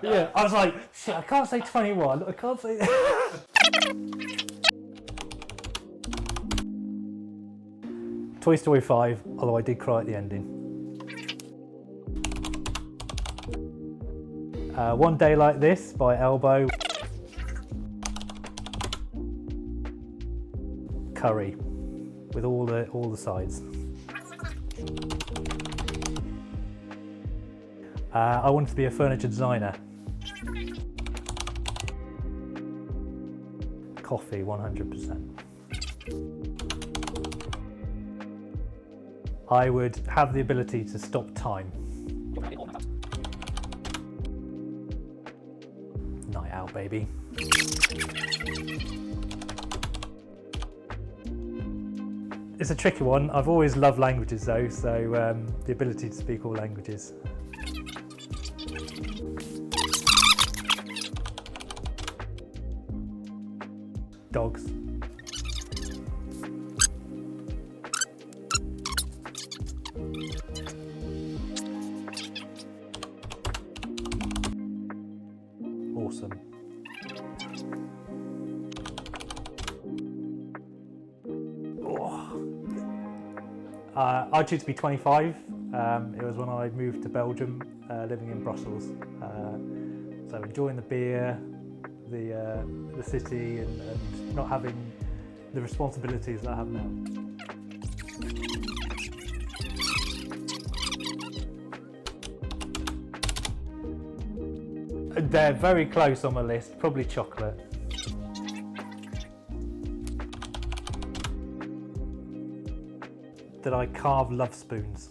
Yeah, I was like, shit, I can't say 21. I can't say. Toy Story 5, although I did cry at the ending. One Day Like This by Elbow. Curry, with all the sides. I wanted to be a furniture designer. Coffee, 100%. I would have the ability to stop time. Night out, baby. It's a tricky one. I've always loved languages though, so the ability to speak all languages. Dogs. Awesome. I choose to be 25. It was when I moved to Belgium, living in Brussels. So enjoying the beer, the city, and not having the responsibilities that I have now. They're very close on my list, probably chocolate. That I carve love spoons.